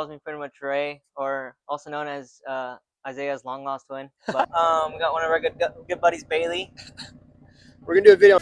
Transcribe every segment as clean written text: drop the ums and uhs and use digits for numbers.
calls me pretty much Ray, or also known as Isaiah's long lost twin. But we got one of our good buddies, Bailey. We're gonna do a video.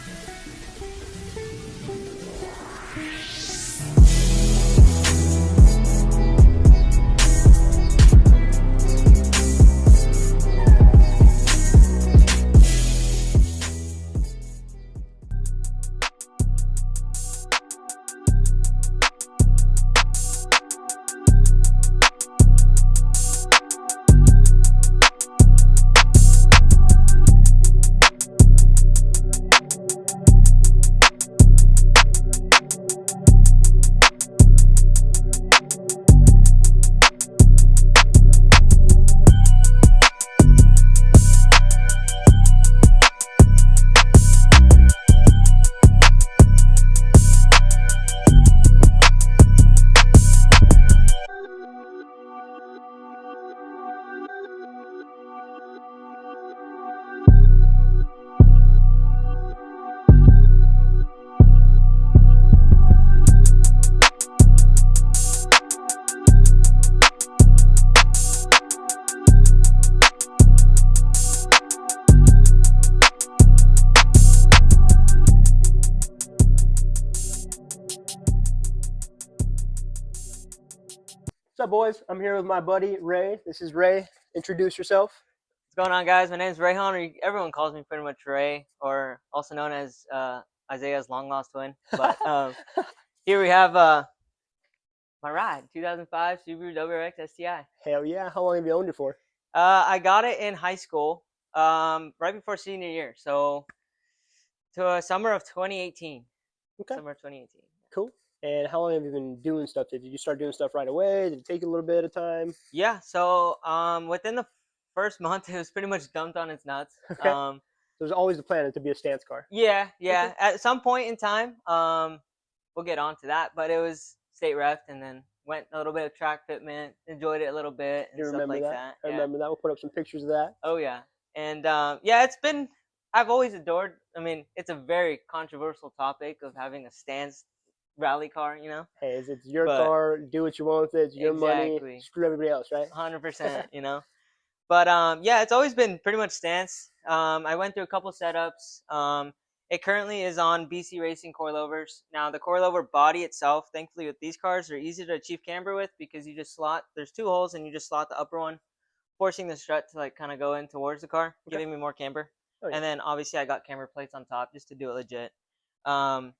What's up, boys? I'm here with my buddy Ray. This is Ray. Introduce yourself. What's going on, guys? My name's Rayhan, or everyone calls me pretty much Ray, or also known as Isaiah's long lost twin. But here we have my ride, 2005 Subaru WRX STI. Hell yeah! How long have you owned it for? I got it in high school, right before senior year, so to summer of 2018. Okay. Summer of 2018. Cool. And how long have you been doing stuff? Did you start doing stuff right away? Did it take a little bit of time? Yeah. So within the first month, it was pretty much dumped on its nuts. Okay. So it was always the plan to be a stance car. Yeah. Okay. At some point in time, we'll get on to that, but it was state ref, and then went a little bit of track fitment, enjoyed it a little bit, and You stuff remember like that? that. I Yeah. remember that. We'll put up some pictures of that. Oh yeah. And it's been. I've always adored. I mean, it's a very controversial topic of having a stance rally car. You know. Hey, it's your car. Do what you want with it. It's your money. Screw everybody else, right? 100%. You know. But it's always been pretty much stance. I went through a couple setups. It currently is on BC Racing coilovers. Now, the coilover body itself, thankfully with these cars, are easy to achieve camber with, because you just slot, there's two holes, and you just slot the upper one, forcing the strut to like kind of go in towards the car, giving me more camber. Oh, yeah. And then obviously I got camber plates on top just to do it legit. So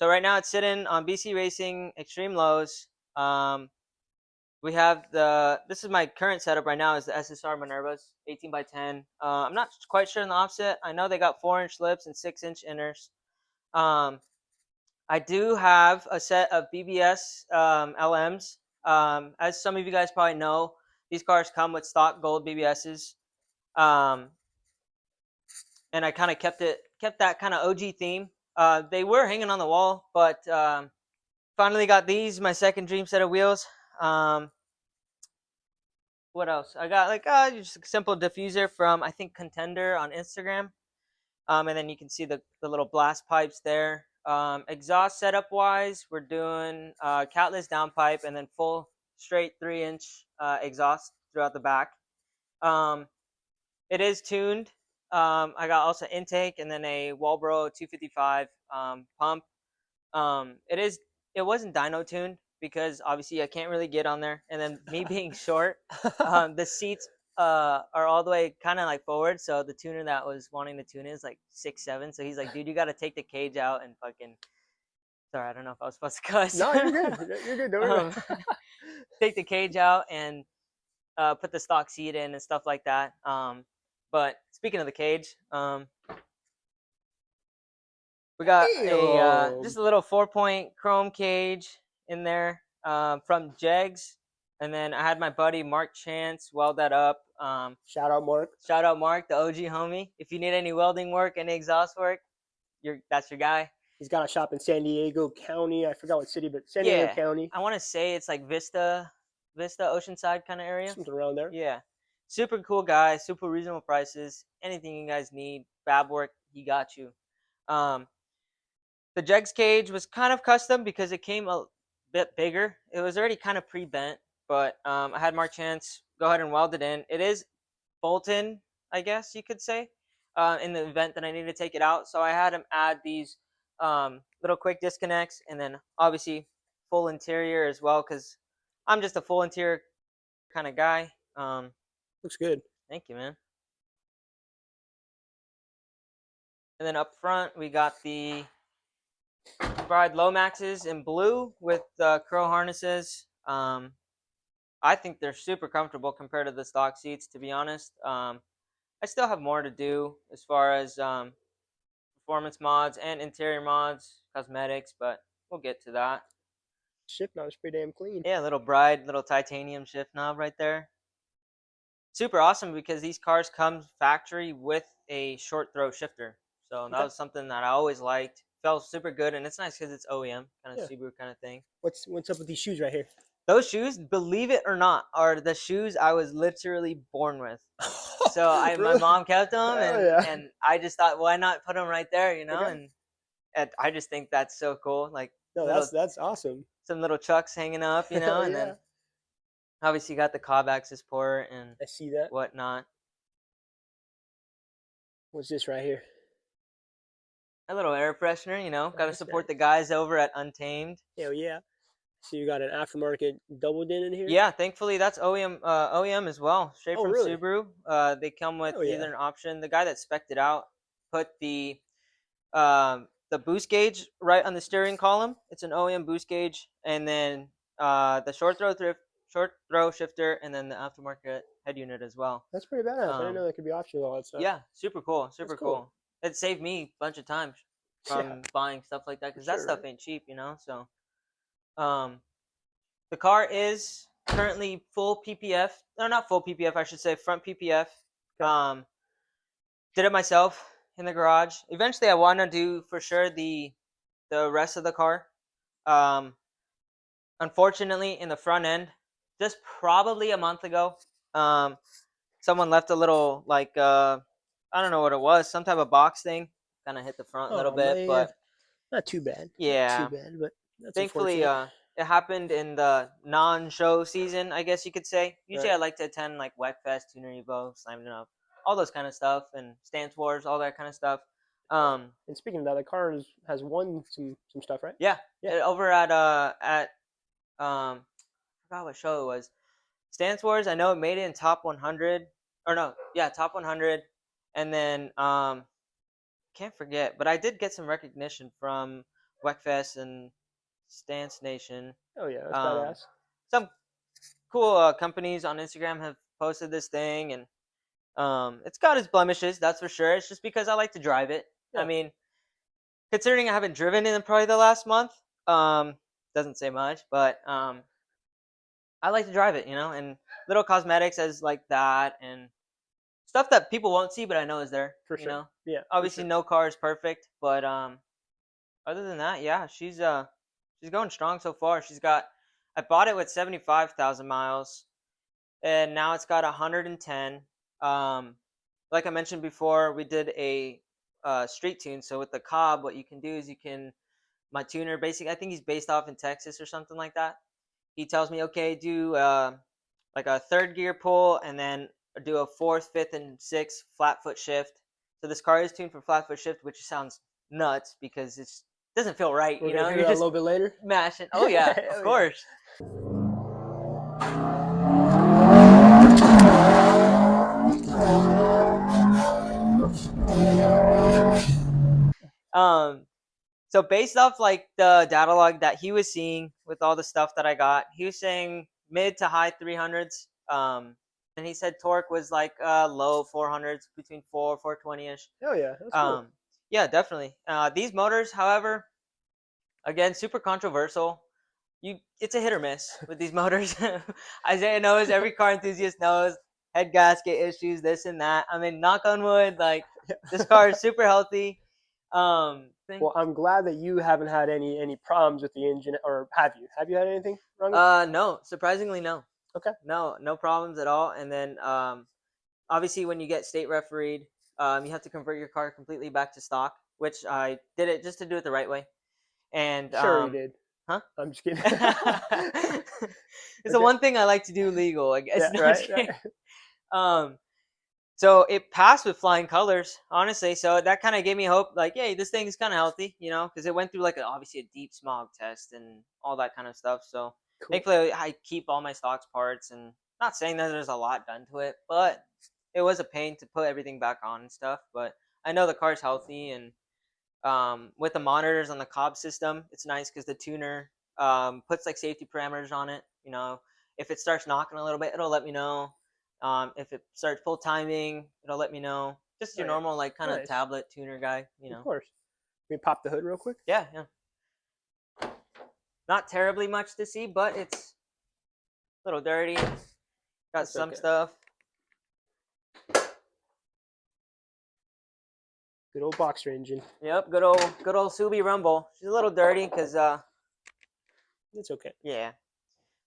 right now it's sitting on BC Racing Extreme Lows. We have this is my current setup right now, is the SSR Minervas 18x10. I'm not quite sure on the offset. I know they got 4-inch lips and 6-inch inners. I do have a set of BBS LMs. As some of you guys probably know, these cars come with stock gold BBSs. And I kind of kept that kind of OG theme. They were hanging on the wall, but finally got these, my second dream set of wheels. What else? I got just a simple diffuser from, I think, Contender on Instagram. And then you can see the little blast pipes there. Exhaust setup wise, we're doing catless downpipe and then full straight 3-inch exhaust throughout the back. It is tuned. I got also intake and then a Walbro 255 pump. It wasn't dyno tuned, because obviously I can't really get on there, and then me being short, the seats are all the way kind of like forward, so the tuner that was wanting to tune is like 6'7", so he's like, dude, you got to take the cage out and fucking, sorry, I don't know if I was supposed to cuss. No, you're good. You're good. Don't worry. Take the cage out and put the stock seat in and stuff like that. But speaking of the cage, we got just a little 4-point chrome cage in there from Jegs, and then I had my buddy Mark Chance weld that up. Shout out Mark. Shout out Mark, the OG homie. If you need any welding work, any exhaust work, that's your guy. He's got a shop in San Diego County. I forgot what city, but San Diego County. I want to say it's like Vista, Oceanside kind of area. Something around there. Yeah. Super cool guy, super reasonable prices. Anything you guys need, fab work, he got you. The Jegs cage was kind of custom because it came a bit bigger. It was already kind of pre-bent. but I had Mark Chance go ahead and weld it in. It is bolt-in, I guess you could say, in the event that I need to take it out. So I had him add these little quick disconnects, and then obviously full interior as well, because I'm just a full interior kind of guy. Looks good. Thank you, man. And then up front, we got the Bride Lomaxes in blue with the crow harnesses. I think they're super comfortable compared to the stock seats, to be honest. I still have more to do as far as performance mods and interior mods, cosmetics, but we'll get to that. Shift knob is pretty damn clean. Yeah, little Bride, little titanium shift knob right there. Super awesome because these cars come factory with a short throw shifter. So that was something that I always liked. Felt super good, and it's nice because it's OEM, kind of Subaru kind of thing. What's up with these shoes right here? Those shoes, believe it or not, are the shoes I was literally born with. So my mom kept them, and I just thought, why not put them right there, you know? Okay. And I just think that's so cool. Like, No, that's awesome. Some little chucks hanging up, you know, and then obviously you got the cob axis port and I see that. whatnot. What's this right here? A little air freshener, you know. Got to support the guys over at Untamed. Hell yeah. So you got an aftermarket double din in here? Yeah, thankfully that's OEM as well, straight from really? Subaru. They come with either an option. The guy that spec'd it out put the boost gauge right on the steering column. It's an OEM boost gauge, and then the short throw shifter, and then the aftermarket head unit as well. That's pretty badass. I didn't know that could be optional, all that stuff. Yeah, super cool, super cool. It saved me a bunch of times from buying stuff like that, because that stuff ain't cheap, you know. So, the car is currently full PPF. No, not full PPF. I should say front PPF. Did it myself in the garage. Eventually, I want to do for sure the rest of the car. Unfortunately, in the front end, just probably a month ago, someone left a little I don't know what it was, some type of box thing, kind of hit the front a little bit, but not too bad. Yeah, not too bad, but that's thankfully, it happened in the non-show season, I guess you could say. Usually, I like to attend like Wreckfest, Tuner Evo, Slam It Up, all those kind of stuff, and Stance Wars, all that kind of stuff. And speaking of that, the car has won some stuff, right? Yeah. Over at I forgot what show it was. Stance Wars, I know it made it in top 100, or no, yeah, top 100, and then can't forget, but I did get some recognition from Wreckfest and Stance Nation. Oh yeah, that's badass. Some cool companies on Instagram have posted this thing, and it's got its blemishes, that's for sure. It's just because I like to drive it. I mean, considering I haven't driven in probably the last month, doesn't say much, but I like to drive it, you know, and little cosmetics as like that, and stuff that people won't see, but I know is there. For sure. You know? Yeah. Obviously, no car is perfect, but other than that, yeah, she's going strong so far. I bought it with 75,000 miles, and now it's got 110. Like I mentioned before, we did a street tune. So with the Cobb, what you can do is my tuner, basically, I think he's based off in Texas or something like that. He tells me, okay, do like a third gear pull, and then do a fourth, fifth, and sixth flat foot shift. So this car is tuned for flat foot shift, which sounds nuts because it doesn't feel right. We're gonna hear that a little bit later. Mashing. Oh yeah, of course. So based off like the data log that he was seeing with all the stuff that I got, he was saying mid to high 300s. And he said torque was like low 400s, between 420-ish. Oh yeah, that's cool. Yeah, definitely. These motors, however, again, super controversial. It's a hit or miss with these motors. Isaiah knows, every car enthusiast knows, head gasket issues, this and that. I mean, knock on wood, like this car is super healthy. Well, I'm glad that you haven't had any problems with the engine, or have you? Have you had anything wrong? No, surprisingly, no. Okay. No problems at all. And then, obviously, when you get state refereed, you have to convert your car completely back to stock, which I did it just to do it the right way. And sure, you did. Huh? I'm just kidding. It's the Okay. one thing I like to do legal, I guess. Yeah, No, I'm just right, right. kidding. Um, so it passed with flying colors, honestly. So that kind of gave me hope, like, hey, this thing is kind of healthy, you know, because it went through like obviously a deep smog test and all that kind of stuff. So Cool. thankfully, I keep all my stocks parts, and not saying that there's a lot done to it, but it was a pain to put everything back on and stuff. But I know the car's healthy, and with the monitors on the Cobb system, it's nice because the tuner puts like safety parameters on it. You know, if it starts knocking a little bit, it'll let me know. If it starts full timing, it'll let me know. Just Oh your yeah. normal like kind of Nice. tablet tuner guy. You Of know. course. Let me pop the hood real quick. Yeah, yeah. Not terribly much to see, but it's a little dirty. Got That's some okay. stuff. Good old boxer engine. Yep, good old Subi Rumble. She's a little dirty because It's okay. yeah.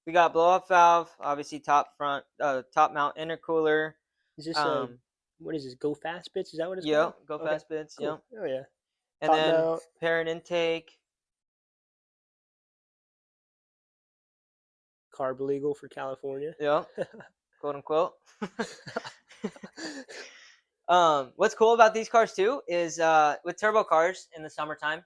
We got blow up valve, obviously top mount intercooler. Is this Um, what is this? Go fast bits? Is that what it's called? yep, go Okay. fast bits. Cool. Yep, Oh yeah. and Top then mount. parent intake. Carb legal for California. Yep, quote unquote. What's cool about these cars too is with turbo cars in the summertime,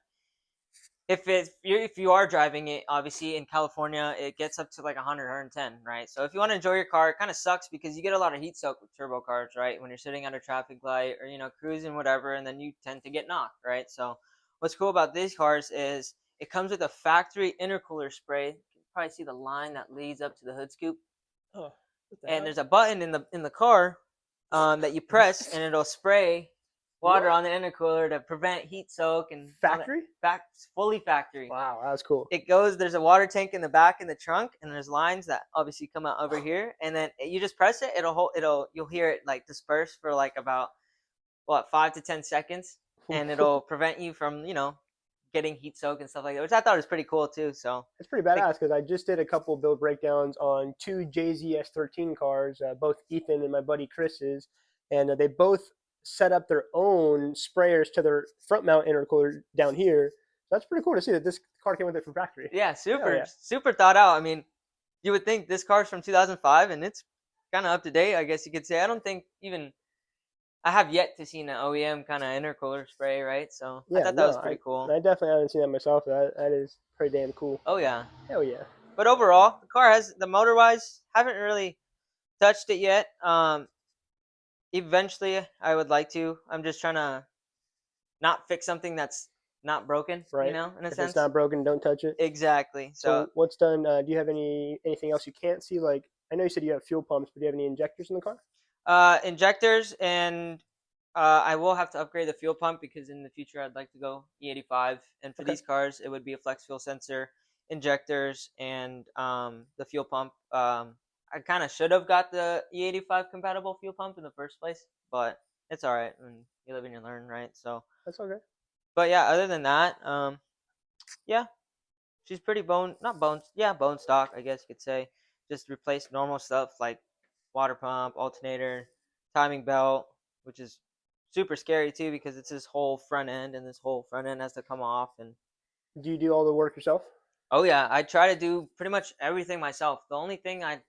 if you are driving it, obviously in California, it gets up to like 100, 110, right? So if you want to enjoy your car, it kind of sucks because you get a lot of heat soak with turbo cars, right? When you're sitting at a traffic light or cruising whatever, and then you tend to get knocked, right? So what's cool about these cars is it comes with a factory intercooler spray. You can probably see the line that leads up to the hood scoop, Oh, what the and hell? there's a button in the car that you press, and it'll spray water What? on the intercooler to prevent heat soak and all that. Factory? Fully factory. Wow, that's cool. It goes. There's a water tank in the back in the trunk, and there's lines that obviously come out over here, and then you just press it. You'll hear it like disperse for like about 5 to 10 seconds, and it'll prevent you from getting heat soak and stuff like that, which I thought was pretty cool too. So It's pretty like, badass because I just did a couple build breakdowns on two JZS13 cars, both Ethan and my buddy Chris's, and they both set up their own sprayers to their front mount intercooler down here. So that's pretty cool to see that this car came with it from factory. yeah, Hell super yeah. super thought out. I mean, you would think this car's from 2005, and it's kind of up to date, I guess you could say. I don't think even I have yet to see an OEM kind of intercooler spray, right? So I Yeah, thought that was no, pretty cool. I definitely haven't seen that myself. That is pretty damn cool. Oh yeah. Hell yeah. But overall, the car has the motor wise, haven't really touched it yet. Eventually, I would like to. I'm just trying to not fix something that's not broken, Right. in a If it's sense. not broken, don't touch it. Exactly. So, So what's done? Do you have anything else you can't see? Like I know you said you have fuel pumps, but do you have any injectors in the car? injectors, and I will have to upgrade the fuel pump because in the future I'd like to go E85. And for Okay. these cars, it would be a flex fuel sensor, injectors, and the fuel pump. I kind of should have got the E85 compatible fuel pump in the first place, but it's all right. And you live and you learn, right? So, That's okay. but yeah, other than that, yeah, she's pretty bone stock, I guess you could say. Just replace normal stuff like water pump, alternator, timing belt, which is super scary too because it's this whole front end, and this whole front end has to come off. And Do you do all the work yourself? oh yeah, I try to do pretty much everything myself. The only thing I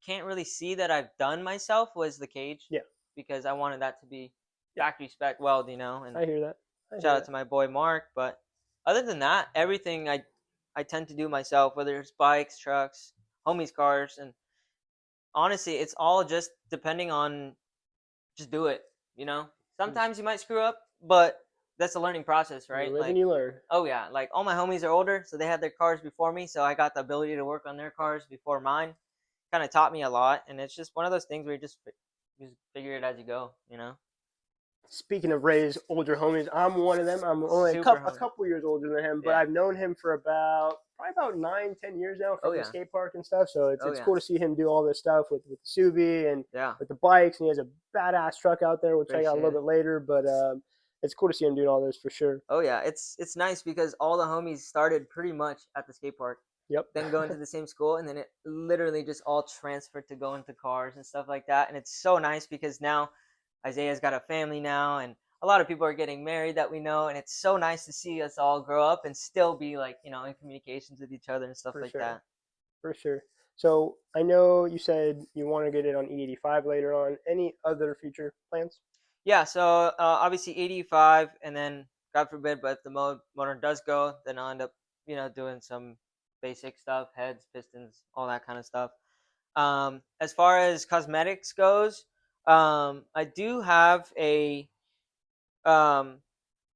can't really see that I've done myself was the cage, Yeah. because I wanted that to be Yeah. factory spec weld, and I hear that. I hear shout out that. to my boy Mark. But other than that, everything I tend to do myself, whether it's bikes, trucks, homies' cars, and honestly, it's all just depending on just do it. You know, Just sometimes you might screw up, but that's a learning process, you right? live and Like, you learn. oh yeah, like all my homies are older, so they had their cars before me, so I got the ability to work on their cars before mine. Kind of taught me a lot, and it's just one of those things where you just figure it as you go. You know, Speaking of Ray's older homies, I'm one of them. I'm only super a homie. couple years older than him, but Yeah. I've known him for probably about 9, 10 years now Oh from the yeah. skate park and stuff. So Oh it's yeah. cool to see him do all this stuff with the Subi and Yeah. with the bikes, and he has a badass truck out there, which I got a Appreciate little it. bit later. But it's cool to see him doing all this for sure. Oh yeah, it's nice because all the homies started pretty much at the skate park, Yep. then going to the same school, and then it literally just all transferred to go into cars and stuff like that. And it's so nice because now Isaiah's got a family now, and a lot of people are getting married that we know, and it's so nice to see us all grow up and still be like, in communications with each other and stuff For like sure. that. For sure. So I know you said you want to get it on E85 later on. Any other future plans? Yeah, so obviously 85, and then God forbid, but if the motor does go, then I'll end up, doing some basic stuff, heads, pistons, all that kind of stuff. As far as cosmetics goes, I do have um,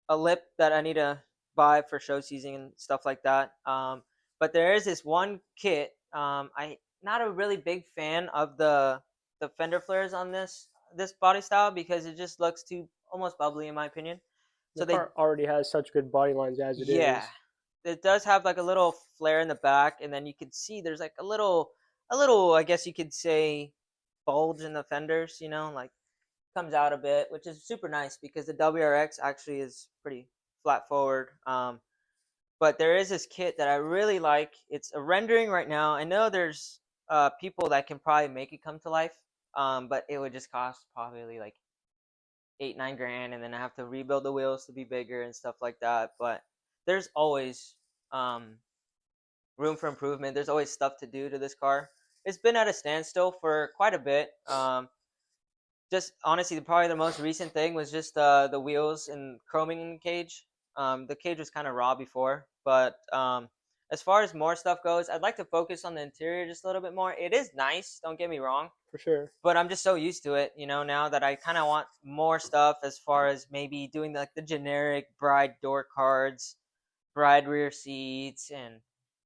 a lip that I need to buy for show season and stuff like that. But there is this one kit. I not a really big fan of the fender flares on this body style because it just looks too almost bubbly in my opinion. The So they car already has such good body lines as it yeah, is. it does have like a little flare in the back, and then you can see there's like a little I guess you could say bulge in the fenders. Like comes out a bit, which is super nice because the WRX actually is pretty flat forward. But there is this kit that I really like. It's a rendering right now. I know there's people that can probably make it come to life, but it would just cost probably like 8 9 grand, and then I have to rebuild the wheels to be bigger and stuff like that. But there's always um, room for improvement. There's always stuff to do to this car. It's been at a standstill for quite a bit. Just honestly, probably the most recent thing was just the wheels and chroming in the cage. The cage was kind of raw before, but as far as more stuff goes, I'd like to focus on the interior just a little bit more. It is nice, don't get me wrong, For sure. but I'm just so used to it, now that I kind of want more stuff as far as maybe doing like the generic bride door cards, bride rear seats, and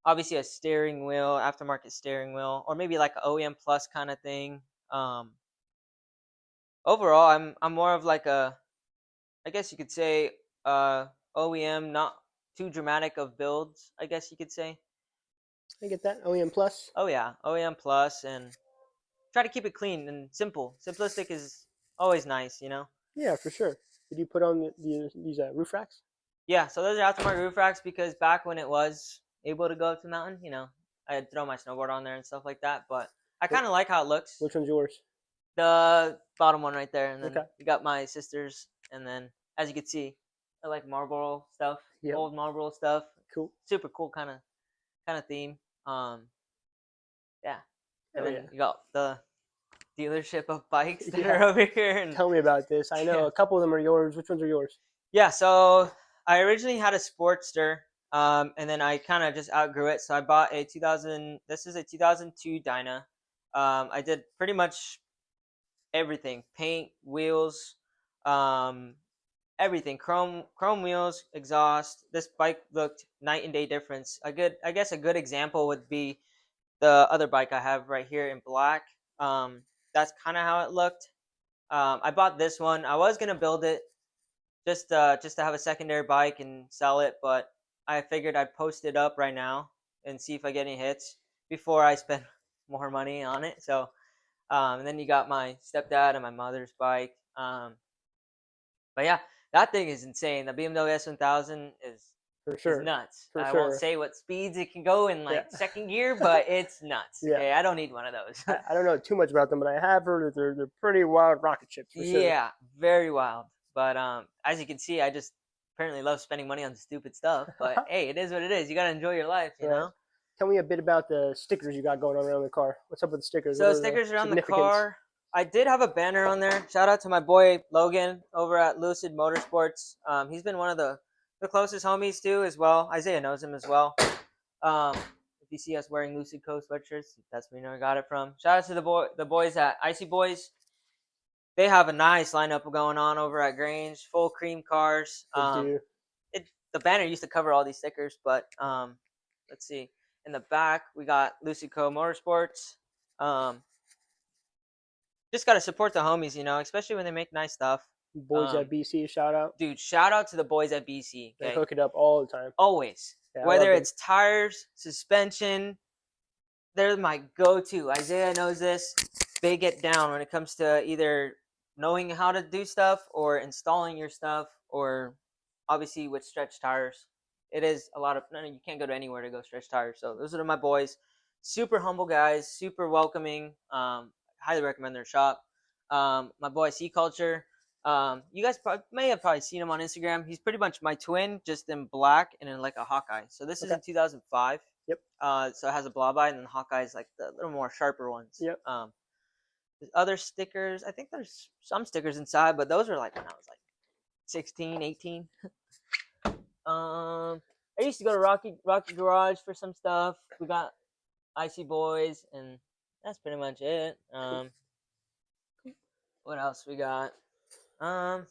obviously a steering wheel, aftermarket steering wheel, or maybe like an OEM plus kind of thing. Um, Overall, I'm more of like I guess you could say uh OEM, not too dramatic of builds, I guess you could say. I get that. OEM Plus. Oh yeah, OEM plus, and try to keep it clean and simple. Simplistic is always nice. Yeah, for sure. Did you put on these roof racks? Yeah, so those are aftermarket roof racks because back when it was able to go up to the mountain, I'd throw my snowboard on there and stuff like that. But I Wh- kind of like how it looks. Which one's yours? The bottom one right there, and then Okay. you got my sisters, and then as you can see, I like Marlboro stuff, Yep. old Marlboro stuff. Cool. Super cool kind of theme. Yeah, and Oh then yeah. you got the dealership of bikes that Yeah. are over here, and Tell me about this. I know yeah, a couple of them are yours. Which ones are yours? yeah. So I originally had a Sportster, and then I kind of just outgrew it. So I bought a 2000. This is a 2002 Dyna. I did pretty much everything: paint, wheels, um, everything, chrome wheels, exhaust. This bike looked night and day difference. I guess a good example would be the other bike I have right here in black. um that's kind of how it looked. I bought this one. I was gonna build it just to have a secondary bike and sell it, but I figured I'd post it up right now and see if I get any hits before I spend more money on it. So and then you got my stepdad and my mother's bike. But yeah, that thing is insane. The BMW S1000 For is sure. nuts. For I won't sure. say what speeds it can go in Yeah. like second gear, but it's nuts. Yeah. Okay, I don't need one of those. I don't know too much about them, but I have heard that they're pretty wild rocket ships for sure. Yeah, very wild. But as you can see, I just apparently love spending money on stupid stuff. But hey, it is what it is. You gotta enjoy your life, you Right. know. Tell me a bit about the stickers you got going on around the car. What's up with the stickers? What So are the stickers around the significance? car. I did have a banner on there. Shout out to my boy Logan over at Lucid Motorsports. He's been one of the closest homies too, as well. Isaiah knows him as well. If you see us wearing Lucid Co sweatshirts, that's where you know I got it from. Shout out to the boys at Icy Boys. They have a nice lineup going on over at Grange. Full cream cars. They do. The banner used to cover all these stickers, but let's see. In the back, we got Lucid Co Motorsports. Um, just gotta support the homies, especially when they make nice stuff. Boys at Um, BC, shout out. Dude, shout out to the boys at BC. They Okay, hook it up all the time. always, Yeah, I love whether them. it's tires, suspension, they're my go-to. Isaiah knows this. They get down when it comes to either knowing how to do stuff or installing your stuff, or obviously with stretch tires. It is a lot of no, you can't go to anywhere to go stretch tires. So those are my boys. Super humble guys, super welcoming. Highly recommend their shop. My boy C Culture. You guys may have probably seen him on Instagram. He's pretty much my twin, just in black and in like a Hawkeye. So this is Okay. in 2005. Yep. So it has a blob eye, and then Hawkeye's like the little more sharper ones. Yep. There's other stickers. I think there's some stickers inside, but those were like when I was like 16, 18. I used to go to Rocky Garage for some stuff. We got Icy Boys, and that's pretty much it. What else we got? Um,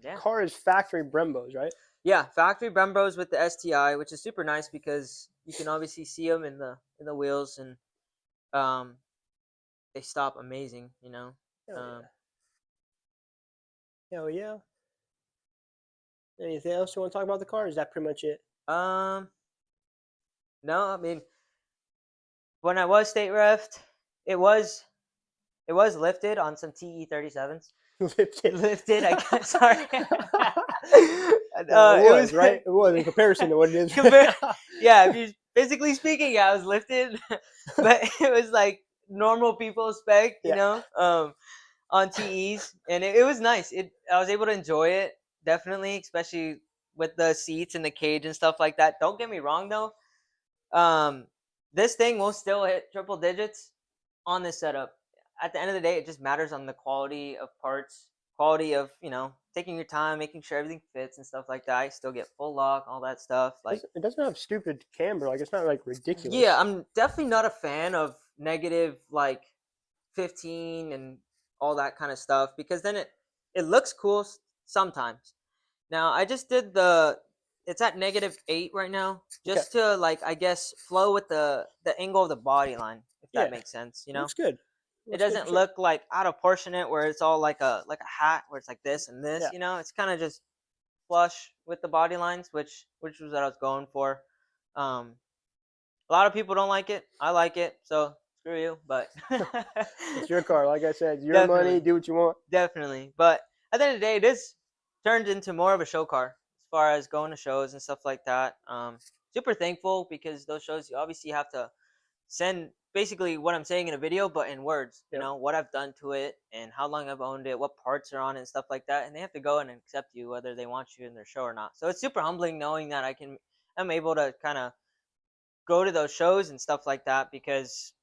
yeah, Car is factory Brembos, right? yeah, factory Brembos with the STI, which is super nice because you can obviously see them in the wheels, and um, they stop amazing. You know. Hell Um, yeah. Hell yeah. Anything else you want to talk about the car? Is that pretty much it? um, no, I mean when I was state refed, it was it was lifted on some TE 37s. Lifted. Lifted, I guess. Sorry. Well, it It was, was right? It was in comparison to what it is. compare. Yeah, if you physically speaking, yeah, I was lifted, but it was like normal people spec, Yeah. on TEs, and it was nice. I was able to enjoy it definitely, especially with the seats and the cage and stuff like that. Don't get me wrong though, um, this thing will still hit triple digits on this setup. At the end of the day, it just matters on the quality of parts, quality of taking your time, making sure everything fits and stuff like that. I still get full lock, all that stuff. Like, It doesn't have stupid camber. Like, it's not like yeah, ridiculous. I'm definitely not a fan of negative like 15 and all that kind of stuff because then it looks cool sometimes. Now I just did it's at -8 right now, Okay. just to like I guess flow with the angle of the body line, if that Yeah. makes sense. Looks good. It Looks good for doesn't sure. look like out of proportionate where it's all like a hat where it's like this and this. Yeah. It's kind of just flush with the body lines, which was what I was going for. Um, a lot of people don't like it. I like it, so screw you. But It's your car. Like I said, your money. definitely, Do what you want. definitely. But at the end of the day, it is turned into more of a show car as far as going to shows and stuff like that. Super thankful because those shows you obviously have to send basically what I'm saying in a video, but in words. Yep. What I've done to it and how long I've owned it, what parts are on it, and stuff like that. And they have to go in and accept you whether they want you in their show or not. So it's super humbling knowing that I'm able to kind of go to those shows and stuff like that because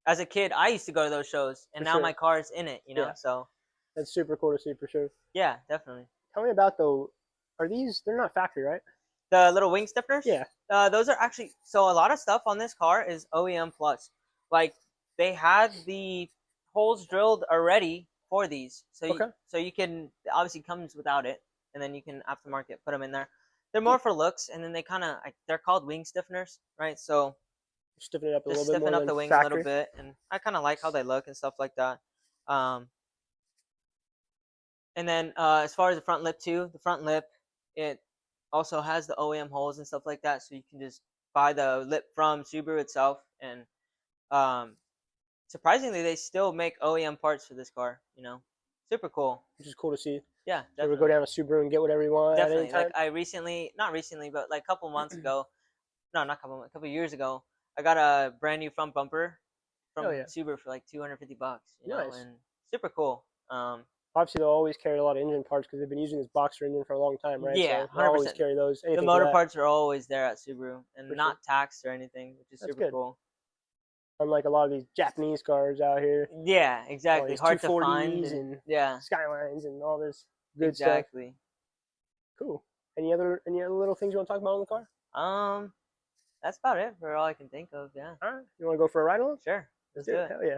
as a kid I used to go to those shows and For now my sure. car is in it. Yeah. So That's super cool to see for sure. yeah, definitely. Tell me about though. Are these? They're not factory, right? The little wing stiffeners, Yeah. those are actually so a lot of stuff on this car is OEM plus. Like they had the holes drilled already for these, Okay. so you can obviously comes without it, and then you can aftermarket put them in there. They're more Cool. for looks, and then they're called wing stiffeners, right? So Stiffen it up a just little bit stiffen more up than the wings a little factory. bit, and I kind of like how they look and stuff like that. Um, And then as far as the front lip too, the front lip it also has the OEM holes and stuff like that, so you can just buy the lip from Subaru itself. And um, surprisingly, they still make OEM parts for this car. Super cool. Which is cool to see. Yeah, You ever go definitely, down to Subaru and get whatever you want at any definitely. Like time? I recently, not recently, but like a couple months ago, no, not a couple years ago, I got a brand new front bumper Oh from yeah. Subaru for like $250. Nice. And super cool. Obviously, they'll always carry a lot of engine parts because they've been using this boxer engine for a long time, right? Yeah, So they'll always 100%. carry those. The Anything for motor that, parts are always there at Subaru and for sure. not taxed or anything, which is That's super good. cool. Unlike a lot of these Japanese cars out here, Yeah, all exactly. these Hard to find 240s and and yeah, Skylines and all this good stuff. exactly. Cool. Any other little things you want to talk about on the car? Um, that's about it for all I can think of. Yeah, All right. You want to go for a ride along? sure. Let's Let's do do it. it. Hell yeah.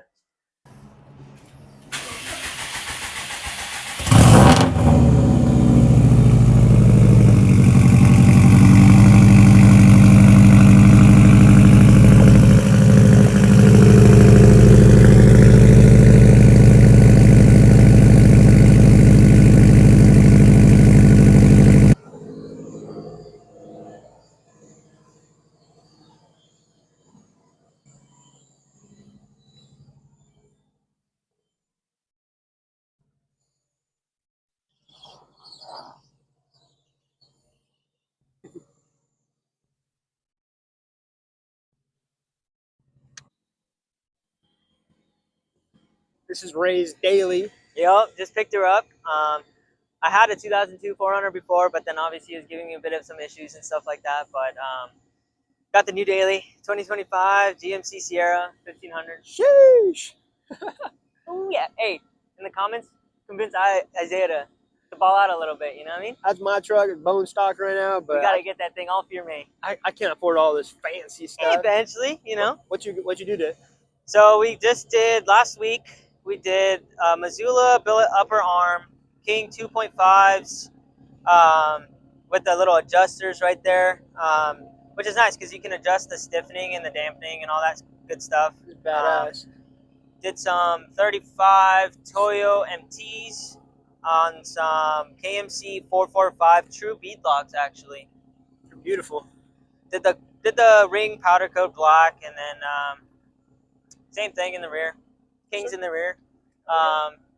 This is Ray's daily. Yep, just picked her up. I had a 2002 4Runner before, but then obviously it was giving me a bit of some issues and stuff like that. But got the new daily 2025 GMC Sierra 1500. Sheesh. Oh yeah. Hey, in the comments, convince Isaiah to ball out a little bit. You know what I mean? That's my truck. It's bone stock right now, We but gotta get that thing all for your mate. I can't afford all this fancy stuff. Eventually, you know. What you do to it? So we just did last week. We did Missoula billet upper arm King 2.5s with the little adjusters right there, which is nice because you can adjust the stiffening and the dampening and all that good stuff. It's badass. Did some 35 Toyo MTs on some KMC 445 true beadlocks actually. They're beautiful. Did the ring powder coat black, and then same thing in the rear. Kings in the rear.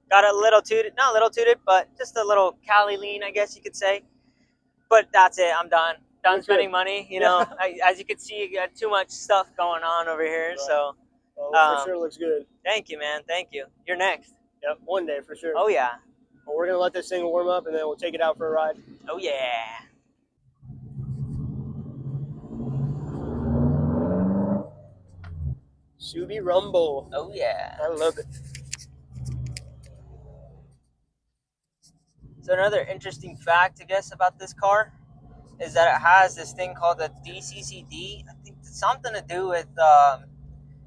Got a little tooted, not a little tooted, but just a little Cali lean, I guess you could say. But that's it. I'm done. Done spending money. You know, as you can see, you got too much stuff going on over here. Right. So, well, for sure looks good. Thank you, man. Thank you. You're next. Yep, one day for sure. Oh yeah. Well, we're gonna let this thing warm up, and then we'll take it out for a ride. Oh yeah. Subi Rumble. Oh yeah. I love it. So another interesting fact, I guess, about this car is that it has this thing called the DCCD. I think it's something to do with,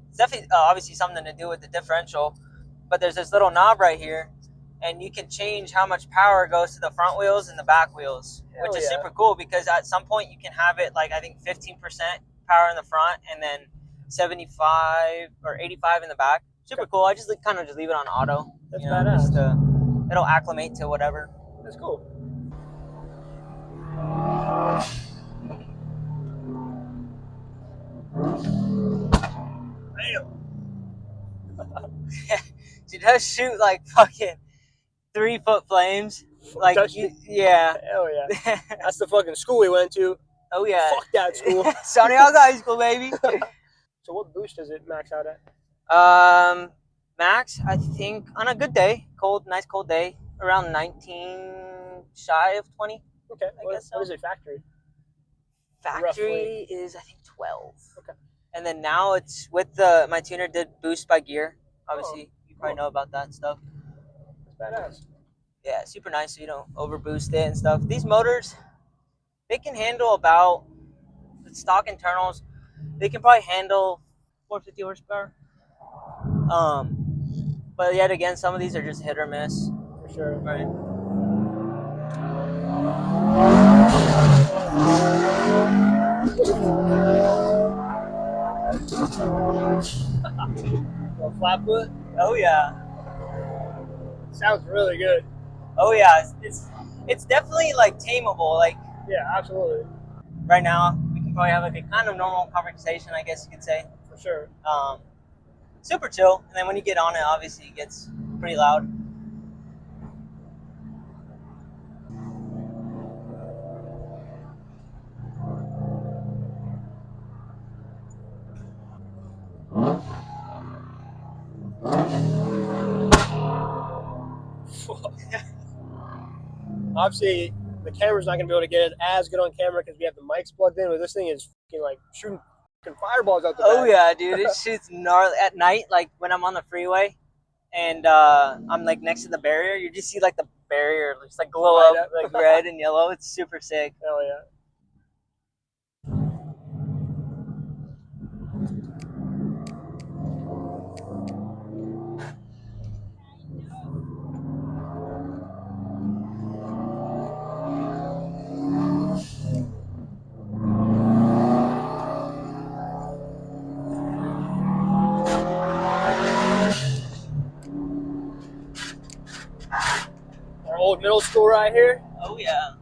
it's definitely obviously something to do with the differential, but there's this little knob right here, and you can change how much power goes to the front wheels and the back wheels, which is super cool because at some point you can have it like I think 15% power in the front and then 75 or 85 in the back. Super cool. I just kind of just leave it on auto. That's badass. It'll acclimate to whatever. That's cool. Damn. She does shoot like fucking 3-foot flames. Like, yeah. Hell yeah. That's the fucking school we went to. Oh yeah. Fuck that school. Santiago High School, baby. So what boost does it max out at? Max, I think on a good day, nice cold day, around 19, shy of 20. Okay. I guess so. What is it factory? Factory roughly is I think 12. Okay. And then now it's with my tuner did boost by gear. Obviously, you probably know about that stuff. That's badass. Yeah, super nice so you don't overboost it and stuff. These motors, they can handle about the stock internals. They can probably handle 450 horsepower. But yet again, some of these are just hit or miss. For sure. Right. Well, flat foot? Oh yeah. Sounds really good. Oh yeah, it's definitely like tameable. Like, yeah, absolutely. Right now, we can probably have like a kind of normal conversation, I guess you could say. For sure. Super chill, and then when you get on it, obviously it gets pretty loud. Obviously, the camera's not going to be able to get it as good on camera because we have the mics plugged in, but this thing is fucking like shooting fireballs out the back. Oh yeah, dude, it shoots gnarly at night. Like when I'm on the freeway and I'm like next to the barrier, you just see like the barrier just like glow up like red and yellow. It's super sick. Hell yeah. Our old middle school right here. Oh yeah.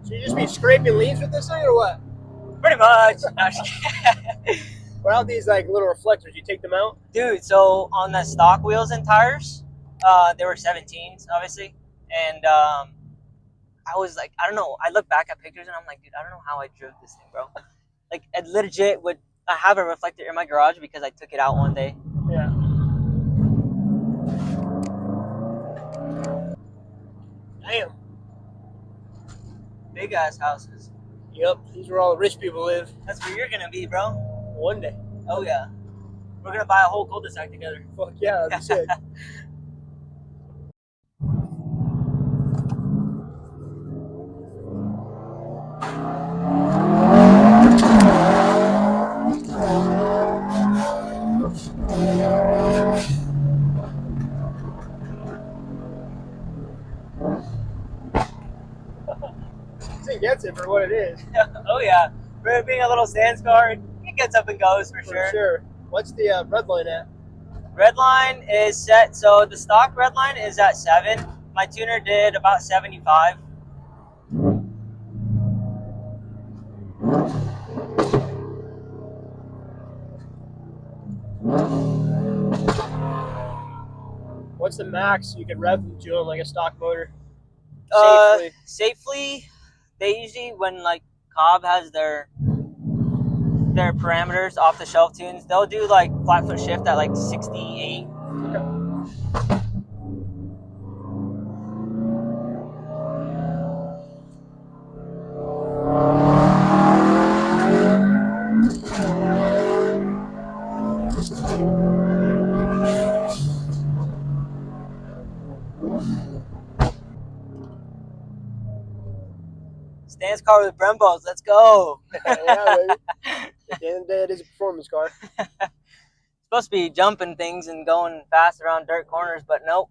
So you just be scraping leaves with this thing or what? Pretty much. Without these like little reflectors, you take them out? Dude, so on the stock wheels and tires, they were 17s, obviously. and I was like, I don't know. I look back at pictures and I'm like, dude, I don't know how I drove this thing, bro. Like, it legit would. I have a reflector in my garage because I took it out one day. Yeah. Damn. Big ass houses. Yep. These are all the rich people live. That's where you're gonna be, bro. One day. Oh yeah. We're gonna buy a whole cul-de-sac together. Fuck yeah, that'd be sick. It gets it for what it is. Oh yeah. For it being a little Sands car, it gets up and goes for sure. Sure. What's the red line at? Red line is set, so the stock red line is at 7. My tuner did about 75. What's the max you could rev them to on like a stock motor? Safely. Safely, they usually, when like Cobb has their parameters off the shelf tunes, they'll do like flat foot shift at like 68. Okay. Stance car with Brembos, let's go. Yeah, baby. At the end of the day, it is a performance car. Supposed to be jumping things and going fast around dirt corners, but nope.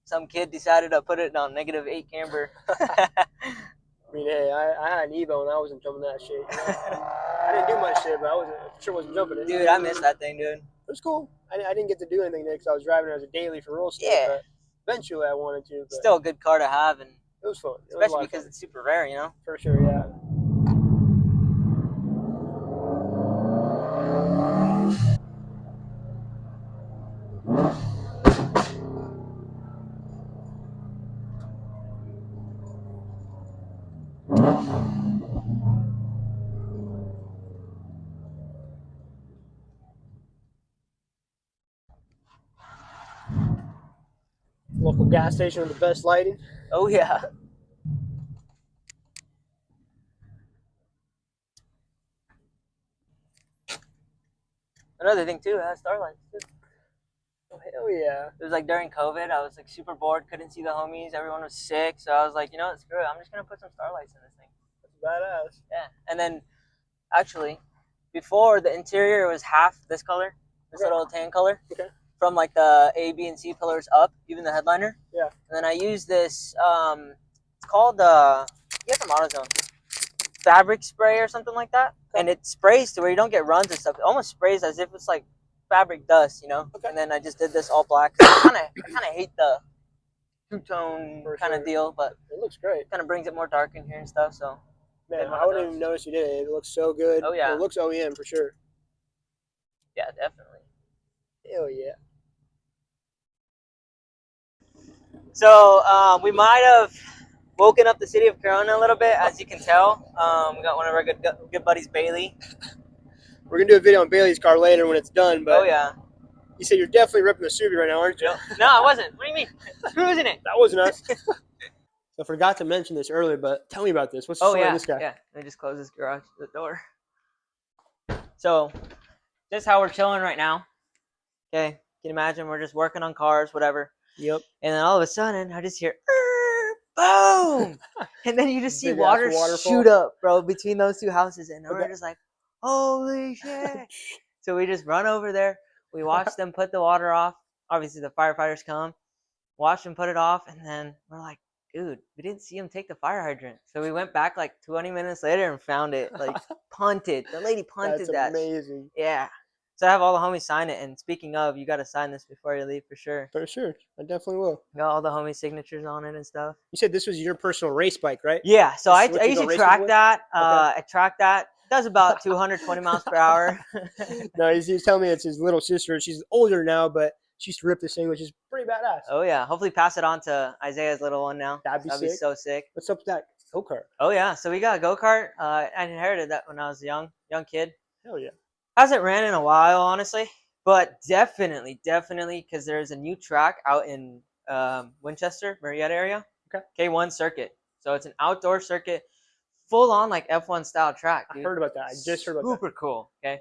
Some kid decided to put it on -8 camber. I mean, hey, I had an Evo and I wasn't jumping that shit. You know? I didn't do much shit, but I wasn't jumping it. Dude, I miss that thing, dude. It was cool. I didn't get to do anything there because I was driving it as a daily for real estate. Yeah. But eventually I wanted to. But still a good car to have, and it was fun. especially because it's super rare, you know? For sure, yeah. Local gas station with the best lighting. Oh, yeah. Another thing, too, it has starlights, too. Oh, hell yeah. It was like during COVID, I was like super bored, couldn't see the homies, everyone was sick, so I was like, you know what, screw it, I'm just going to put some starlights in this thing. That's badass. Yeah, and then, actually, before, the interior was half this color, this little tan color. Okay. From like the A, B, and C pillars up, even the headliner. Yeah. And then I use this, it's called, you have from AutoZone, fabric spray or something like that. Okay. And it sprays to where you don't get runs and stuff. It almost sprays as if it's like fabric dust, you know? Okay. And then I just did this all black. I kind of hate the two-tone kind of deal, but it looks great. Kind of brings it more dark in here and stuff, so. Man, I wouldn't even notice you did it. It looks so good. Oh, yeah. It looks OEM for sure. Yeah, definitely. Hell yeah. So we might have woken up the city of Corona a little bit, as you can tell. We got one of our good buddies, Bailey. We're going to do a video on Bailey's car later when it's done. But oh, yeah. You said you're definitely ripping the Subaru right now, aren't you? No, I wasn't. What do you mean? Cruising it. That wasn't us. So I forgot to mention this earlier, but tell me about this. What's the story of this guy? Yeah, let me just close this garage door. So this is how we're chilling right now. Okay, can you imagine? We're just working on cars, whatever. Yep. And then all of a sudden, I just hear, boom! And then you just see water shoot up, bro, between those two houses. And we're just like, holy shit. So we just run over there. We watch them put the water off. Obviously, the firefighters come, watch them put it off. And then we're like, dude, we didn't see him take the fire hydrant. So we went back like 20 minutes later and found it, like punted. The lady punted that. That's amazing. Yeah. So I have all the homies sign it. And speaking of, you got to sign this before you leave for sure. For sure. I definitely will. Got all the homies' signatures on it and stuff. You said this was your personal race bike, right? Yeah. So I usually track that. I track that. It does about 220 miles per hour. No, he's telling me it's his little sister. She's older now, but She used to rip this thing, which is pretty badass. Oh yeah. Hopefully pass it on to Isaiah's little one now. That'd be That'd be sick. so sick. What's up with that go-kart? Oh yeah. So we got a go-kart. I inherited that when I was a young kid. Hell yeah. Hasn't ran in a while, honestly, but definitely, because there's a new track out in Winchester, Marietta area. Okay. K1 circuit. So it's an outdoor circuit, full on like F1 style track, dude. I heard about that. I just heard about that. Super cool. Okay.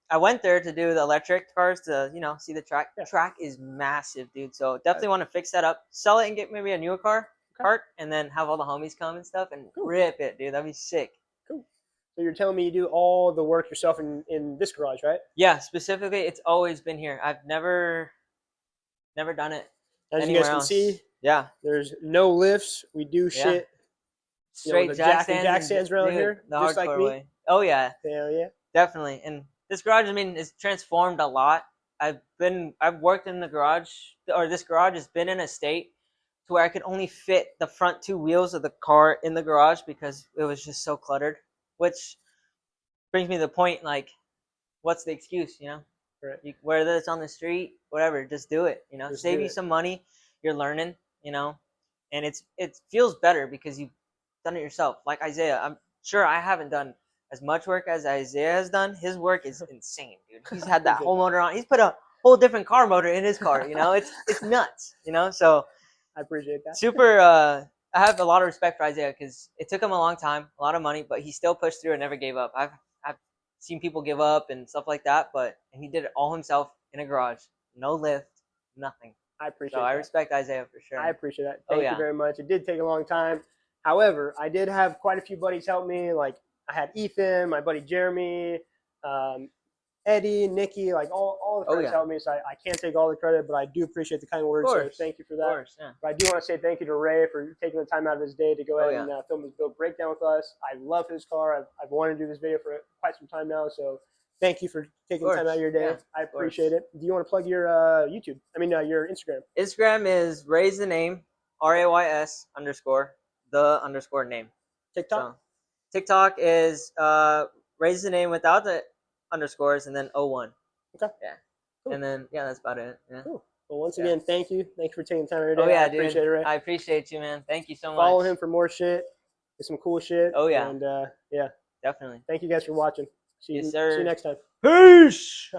I went there to do the electric cars to, see the track. Yeah. Track is massive, dude. So definitely want to fix that up, sell it, and get maybe a newer cart, and then have all the homies come and stuff and rip it, dude. That'd be sick. Cool. So you're telling me you do all the work yourself in this garage, right? Yeah, specifically, it's always been here. I've never done it As anywhere you guys can else. see, yeah, there's no lifts. We do shit. Straight jack stands around here, the just like hardcore me. way. Oh yeah, Hell yeah, definitely. And this garage, is transformed a lot. I've worked in the garage, or this garage has been in a state to where I could only fit the front two wheels of the car in the garage because it was just so cluttered. Which brings me to the point, like, what's the excuse, Right. Whether it's on the street, whatever, just do it, Just save do you it. some money. You're learning, and it feels better because you've done it yourself. Like Isaiah, I'm sure I haven't done as much work as Isaiah has done. His work is insane, dude. He's had that whole motor on. He's put a whole different car motor in his car, it's nuts, so I appreciate that. super. I have a lot of respect for Isaiah because it took him a long time, a lot of money, but he still pushed through and never gave up. I've seen people give up and stuff like that, and he did it all himself in a garage, no lift, nothing. I appreciate So that. I respect Isaiah for sure. I appreciate that. Thank you very much. It did take a long time. However, I did have quite a few buddies help me. Like I had Ethan, my buddy Jeremy, Eddie, Nikki, like all the friends helped me. So I can't take all the credit, but I do appreciate the kind words. So thank you for that. Of course, yeah. But I do want to say thank you to Ray for taking the time out of his day to go ahead and film his build breakdown with us. I love his car. I've wanted to do this video for quite some time now. So thank you for taking time out of your day. Yeah, I appreciate it. Do you want to plug your YouTube? Your Instagram. Instagram is raise the name, RAYS _ name. TikTok? So, TikTok is raise the name without the underscores and then 01. Okay. Yeah. Cool. And then that's about it. Yeah. Cool. Well, once again, thank you. Thanks for taking time out of your day. Oh yeah, I appreciate it, Ray. I appreciate you, man. Thank you so much. Follow him for more shit. There's some cool shit. Oh yeah. And yeah. Definitely. Thank you guys for watching. See you next time. Peace.